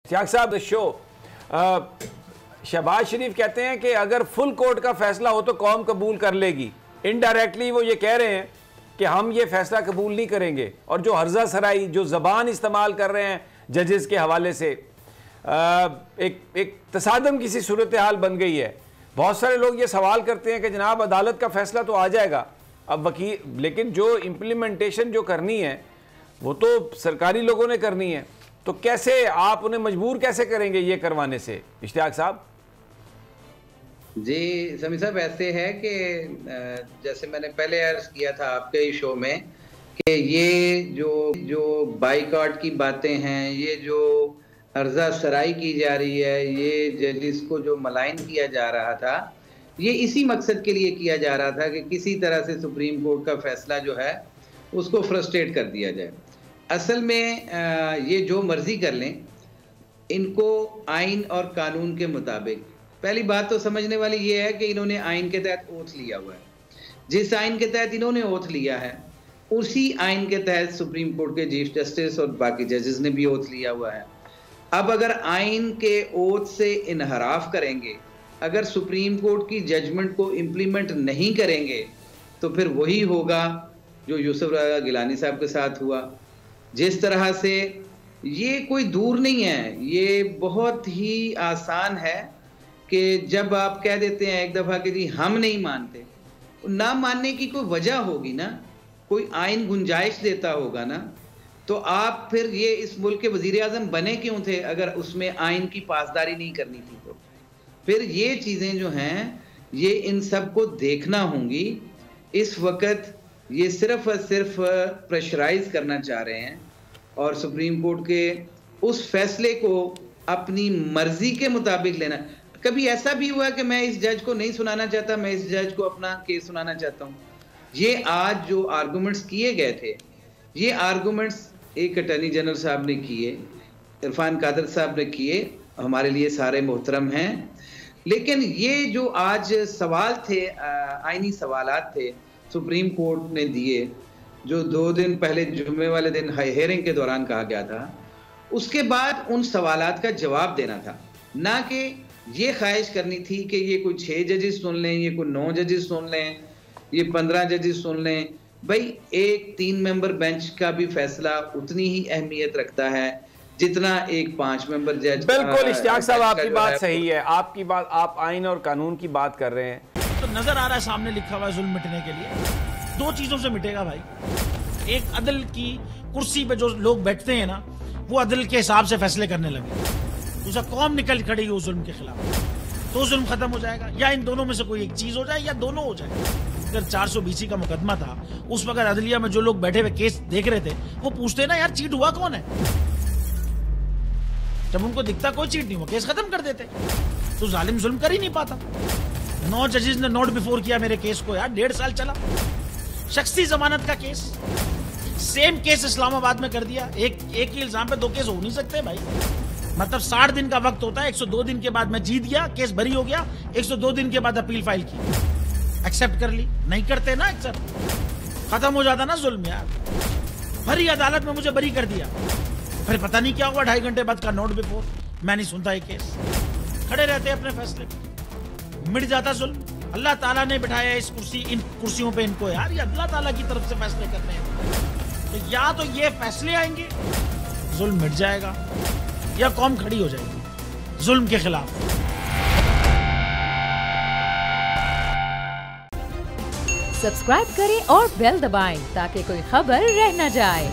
इश्तियाक साहब शो शहबाज शरीफ कहते हैं कि अगर फुल कोर्ट का फैसला हो तो कौम कबूल कर लेगी। इनडायरेक्टली वो ये कह रहे हैं कि हम ये फैसला कबूल नहीं करेंगे। और जो हर्जा सराई, जो ज़बान इस्तेमाल कर रहे हैं जजेस के हवाले से, एक तसादम किसी सूरत हाल बन गई है। बहुत सारे लोग ये सवाल करते हैं कि जनाब अदालत का फैसला तो आ जाएगा अब वकील, लेकिन जो इम्प्लीमेंटेशन जो करनी है वो तो सरकारी लोगों ने करनी है, तो कैसे आप उन्हें मजबूर कैसे करेंगे ये करवाने से? इश्तियाक साहब जी समी साहब, ऐसे है कि जैसे मैंने पहले अर्ज किया था आपके ही शो में कि ये जो बाइकआउट की बातें हैं, ये जो अर्जा सराई की जा रही है, ये जजिस को जो मलाइन किया जा रहा था, ये इसी मकसद के लिए किया जा रहा था कि किसी तरह से सुप्रीम कोर्ट का फैसला जो है उसको फ्रस्ट्रेट कर दिया जाए। असल में ये जो मर्जी कर लें, इनको आइन और कानून के मुताबिक, पहली बात तो समझने वाली ये है कि इन्होंने आइन के तहत ओथ लिया हुआ है। जिस आइन के तहत इन्होंने ओथ लिया है उसी आइन के तहत सुप्रीम कोर्ट के चीफ जस्टिस और बाकी जजेस ने भी ओथ लिया हुआ है। अब अगर आइन के ओथ से इनहराफ करेंगे, अगर सुप्रीम कोर्ट की जजमेंट को इम्प्लीमेंट नहीं करेंगे, तो फिर वही होगा जो यूसुफ राजा गिलानी साहब के साथ हुआ। जिस तरह से ये कोई दूर नहीं है, ये बहुत ही आसान है कि जब आप कह देते हैं एक दफ़ा कि जी हम नहीं मानते, ना मानने की कोई वजह होगी ना, कोई आइन गुंजाइश देता होगा ना, तो आप फिर ये इस मुल्क के वज़ीर आज़म बने क्यों थे अगर उसमें आइन की पासदारी नहीं करनी थी? तो फिर ये चीज़ें जो हैं ये इन सब को देखना होंगी। इस वक्त ये सिर्फ और सिर्फ प्रेशराइज करना चाह रहे हैं और सुप्रीम कोर्ट के उस फैसले को अपनी मर्जी के मुताबिक लेना। कभी ऐसा भी हुआ कि मैं इस जज को नहीं सुनाना चाहता, मैं इस जज को अपना केस सुनाना चाहता हूँ? ये आज जो आर्गूमेंट्स किए गए थे, ये आर्गूमेंट्स एक अटर्नी जनरल साहब ने किए, इरफान कादर साहब ने किए, हमारे लिए सारे मोहतरम हैं। लेकिन ये जो आज सवाल थे, आईनी सवालात थे सुप्रीम कोर्ट ने दिए, जो 2 दिन पहले जुम्मे वाले दिन हेयरिंग के दौरान कहा गया था, उसके बाद उन सवालात का जवाब देना था, ना कि ये ख्वाहिश करनी थी कि ये कोई 6 जजेस सुन लें, ये कोई 9 जजेस सुन लें, ये 15 जजेस सुन लें। भाई एक 3 मेंबर बेंच का भी फैसला उतनी ही अहमियत रखता है जितना एक 5 मेंबर जज। बिल्कुल इश्तियाक साहब आपकी बात सही है, आपकी बात, आप आइन और कानून की बात कर रहे हैं। तो नजर आ रहा है सामने लिखा हुआ है जुल्म मिटने के लिए 2 चीजों से मिटेगा भाई। एक, अदल की कुर्सी पे जो लोग बैठते हैं ना, वो अदल के हिसाब से फैसले करने लगे। दूसरा, कौम निकल खड़ी हो जुल्म के खिलाफ, तो जुल्म खत्म हो जाएगा। या इन दोनों में से कोई एक चीज हो जाए या दोनों हो जाए। अगर 420 का मुकदमा था, उस वक्त अदलिया में जो लोग बैठे हुए केस देख रहे थे, वो पूछते ना यार चीट हुआ कौन है। जब उनको दिखता कोई चीट नहीं हुआ, केस खत्म कर देते। तो जालिम जुल्म कर ही नहीं पाता। 9 जजेस ने नोट बिफोर किया मेरे केस को यार, 1.5 साल चला। शख्सी जमानत का केस, सेम केस इस्लामाबाद में कर दिया। एक ही इल्जाम पे 2 केस हो नहीं सकते भाई। मतलब 60 दिन का वक्त होता है, 102 दिन के बाद मैं जीत गया, केस बरी हो गया, 102 दिन के बाद अपील फाइल की, एक्सेप्ट कर ली। नहीं करते ना एक्सेप्ट, खत्म हो जाता ना जुल्म यार। भरी अदालत में मुझे बरी कर दिया, फिर पता नहीं क्या हुआ, 2.5 घंटे बाद का नोट बिफोर, मैं नहीं सुनता ये केस। खड़े रहते अपने फैसले पे, मिट जाता जुल्म। अल्लाह ताला ने बिठाया इस कुर्सी, इन कुर्सियों पे इनको यार, ये अल्लाह ताला की तरफ से फैसले करने हैं। तो या तो ये फैसले आएंगे, जुल्म मिट जाएगा, या कौम खड़ी हो जाएगी जुल्म के खिलाफ। सब्सक्राइब करें और बेल दबाएं ताकि कोई खबर रह न जाए।